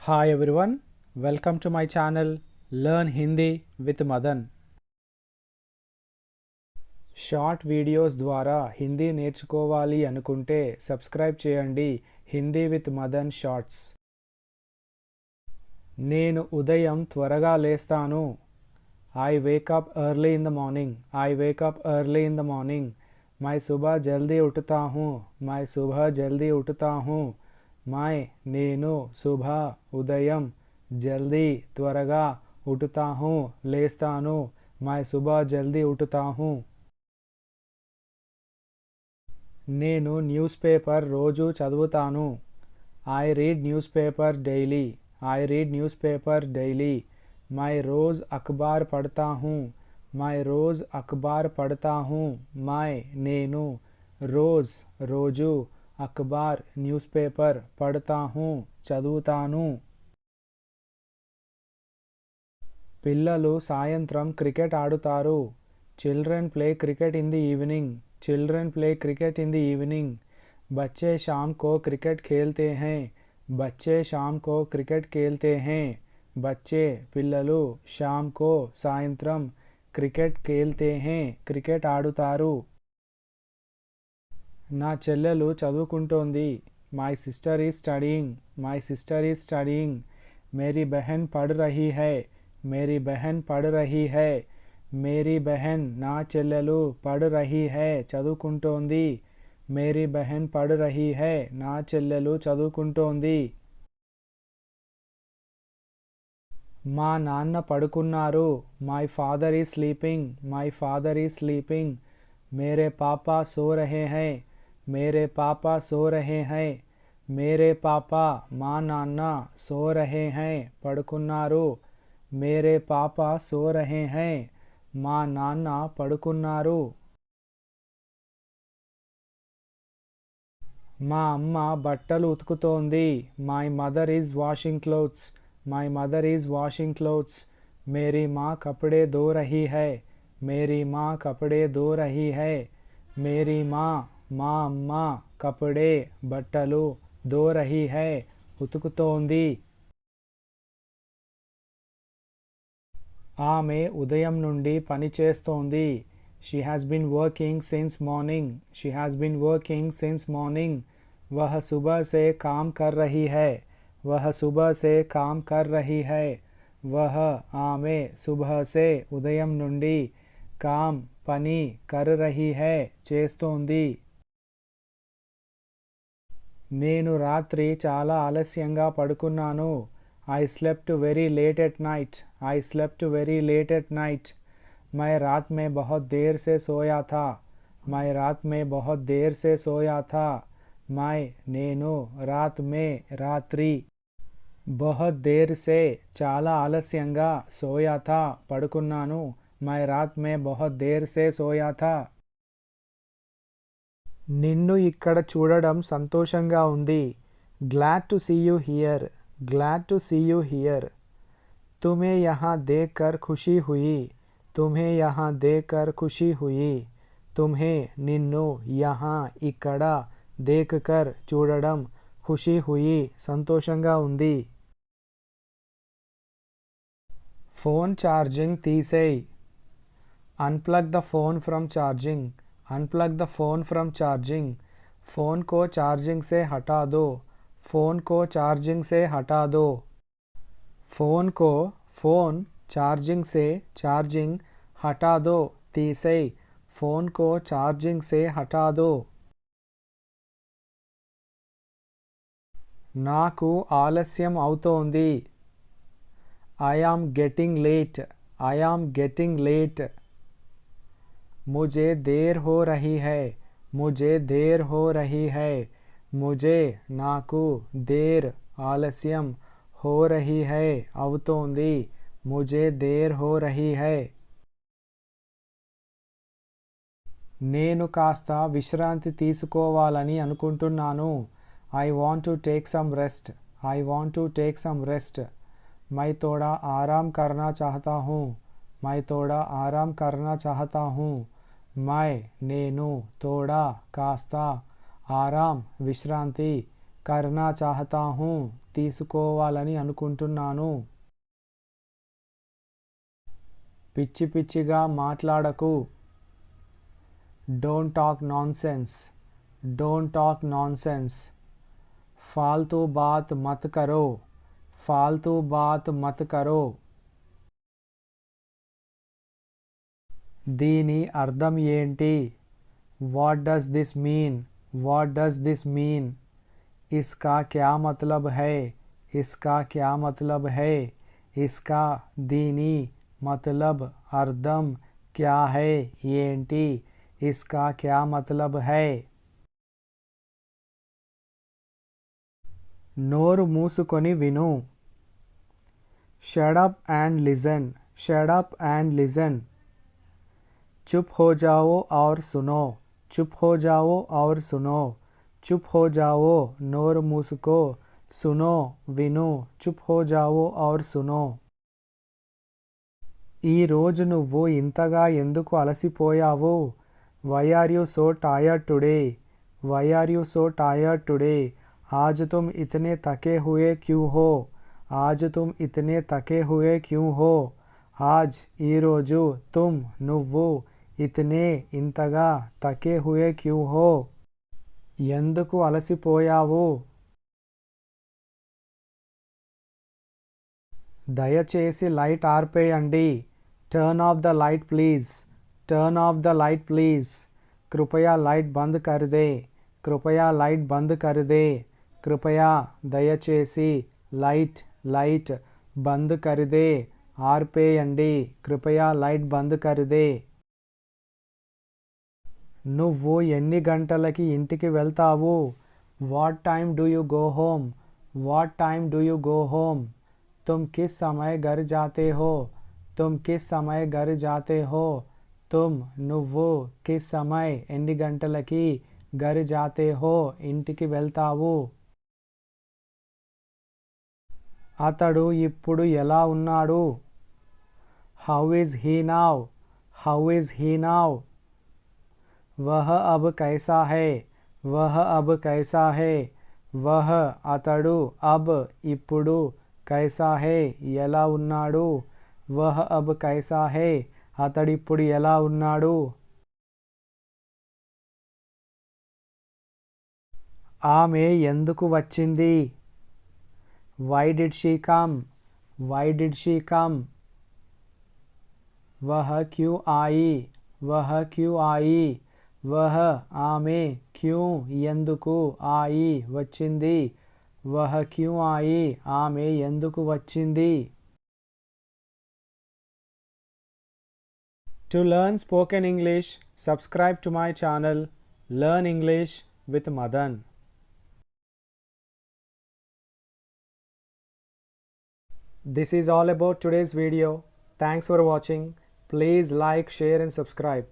Hi everyone, welcome to my channel Learn Hindi with Madan. Short videos ద్వారా హిందీ నేర్చుకోవాలి అనుకుంటే subscribe చేయండి Hindi with Madan shorts. నేను ఉదయం త్వరగా లేస్తాను. I wake up early in the morning. I wake up early in the morning. मैं सुबह जल्दी उठता हूँ. मैं सुबह जल्दी उठता हूँ. मैं నేను सुबह ఉదయం जल्दी త్వరగా उठता हूँ లేస్తాను. मैं सुबह जल्दी उठता हूँ. నేను న్యూస్ పేపర్ రోజు చదువుతాను. I read newspaper daily. I read newspaper daily. मैं रोज़ अखबार पढ़ता हूँ. मैं रोज़ अखबार पढ़ता हूँ. मैं నేను రోజ్ రోజు అఖబార్ న్యూస్ పేపర్ పढ़ता हूँ చదువుతాను. పిల్లలు సాయంత్రం క్రికెట్ ఆడుతారు. Children play cricket in the evening. Children play cricket in the evening. बच्चे शाम को क्रिकेट खेलते हैं. बच्चे शाम को क्रिकेट खेलते हैं. बच्चे పిల్లలు शाम को సాయంత్రం క్రికెట్ खेलते हैं క్రికెట్ ఆడుతారు. నా చెల్లెలు చదువుకుంటోంది. My sister is studying. My sister is studying. मेरी बहन पढ़ रही है. मेरी बहन पढ़ रही है. मेरी बहन నా చెల్లెలు పढ़ रही है చదువుకుంటోంది. मेरी बहन पढ़ रही है నా చెల్లెలు చదువుకుంటోంది. మా నాన్న పడుకున్నారు. My father is sleeping. My father is sleeping. मेरे पापा सो रहे हैं. मेरे पापा सो रहे हैं. मेरे पापा మా నాన్న సో రహే हैं పడుకున్నారు. मेरे पापा सो रहे हैं మా నాన్న పడుకున్నారు. మా అమ్మ బట్టలు ఉతుకుతోంది. My mother is washing clothes. My mother is washing clothes. मेरी माँ कपड़े धो रही है. मेरी माँ कपड़े धो रही है. मेरी माँ మా అమ్మ కపడే బట్టలు ధో రహీ హై ఉతుకుతోంది. ఆమె ఉదయం నుండి పని చేస్తోంది. She has been working since morning. She has been working since morning. वह सुबह से काम कर रही है. वह सुबह से काम कर रही है. वह ఆమె सुबह से ఉదయం నుండి काम పని कर रही है చేస్తోంది. నేను రాత్రి చాలా ఆలస్యంగా పడుకున్నాను. I slept very late at night. I slept very late at night. मैं रात में बहुत देर से सोया था. मैं रात में बहुत देर से सोया था. मैं నేను रात में రాత్రి बहुत देर से చాలా ఆలస్యంగా सोया था పడుకున్నాను. मैं रात में बहुत देर से सोया था. నిన్ను ఇక్కడ చూడడం సంతోషంగా ఉంది. Glad to see you here. Glad to see you here. तुम्हें यहाँ देखकर खुशी हुई. तुम्हें यहाँ देखकर खुशी हुई. तुम्हें నిన్ను यहाँ ఇక్కడ देखकर చూడడం खुशी हुई సంతోషంగా ఉంది. ఫోన్ ఛార్జింగ్ తీసేయ్. Unplug the phone from charging. Unplug the phone from charging. Phone को चार्जिंग से हटा दो. फ़ोन को चार्जिंग से हटा दो. फ़ोन को फ़ोन चार्जिंग से चार्जिंग हटा दो తీసేయ్. फ़ोन को चार्जिंग से हटा दो. నాకు ఆలస్యం అవుతోంది. I am getting late. I am getting late. मुझे देर हो रही है. मुझे देर हो रही है. मुझे నాకు देर ఆలస్యం हो रही है అవుతోంది. मुझे देर हो रही है. నేను కాస్త విశ్రాంతి తీసుకోవాలని అనుకుంటున్నాను. I want to take some rest. I want to take some rest. मैं थोड़ा आराम करना चाहता हूँ. मैं थोड़ा आराम करना चाहता हूँ. मैं నేను थोड़ा కాస్త ఆరాం విశ్రాంతి करना चाहता हूँ తీసుకోవాలని అనుకుంటున్నాను. పిచ్చి పిచ్చిగా మాట్లాడకు. Don't talk nonsense. Don't talk nonsense. फालतू बात मत करो. फालतू बात मत करो. దీని అర్థం ఏంటి? What does this mean? What does this mean? इसका क्या मतलब है? इसका क्या मतलब है? इसका దీని मतलब అర్థం क्या है ఏంటి? इसका क्या मतलब है? నోరు మూసుకొని విను. Shut up and listen. Shut up and listen. चुप हो जाओ और सुनो. चुप हो जाओ और सुनो. चुप हो जाओ नोर मूसको. सुनो विनु. चुप हो जाओ और सुनो. ఈ రోజు నువ్వు ఇంతగా ఎందుకు అలసిపోయావు? Why are you so tired today? Why are you so tired today? आज तुम इतने थके हुए क्यों हो? आज तुम इतने थके हुए क्यों हो? आज ఈ రోజు तुम నువ్వు ఇతనే ఇంతగా తకే హుయే క్యూ హో ఎందుకు అలసిపోయావు? దయచేసి లైట్ ఆర్పేయండి. Turn off the light please. Turn off the light please. కృపయా లైట్ బంద్ కర్ దే. కృపయా లైట్ బంద్ కర్ దే. కృపయా దయచేసి లైట్ లైట్ బంద్ కర్ దే. ఆర్పేయండి. కృపయా లైట్ బంద్ కర్ దే. నువ్వు ఎన్ని గంటలకి ఇంటికి వెళ్తావు? What time do you go home? What time do you go home? Tum kiss సమయ ఘర్ జాతే హో? తుమ్ కిస్ సమయ ఘర్ జాతే హో? తుమ్ నువ్వు కిస్ సమయ ఎన్ని గంటలకి ఘర్ జాతే హో ఇంటికి వెళ్తావు? అతడు ఇప్పుడు ఎలా ఉన్నాడు? How is he now? How is he now? वह अब कैसा है? वह अब कैसा है? वह అతడు अब ఇప్పుడు कैसा है ఎలా ఉన్నాడు? वह अब कैसा है అతడిప్పుడు ఎలా ఉన్నాడు? ఆమె ఎందుకు వచ్చింది? Why did she come? Why did she come? वह क्यों आई? वह क्यों आई? वह ఆమె క్యూ ఎందుకు आई వచ్చింది. वह क्यों आई ఆమె ఎందుకు వచ్చింది. To learn spoken English, subscribe to my channel Learn English with Madan. This is all about today's video. Thanks for watching. Please like, share and subscribe.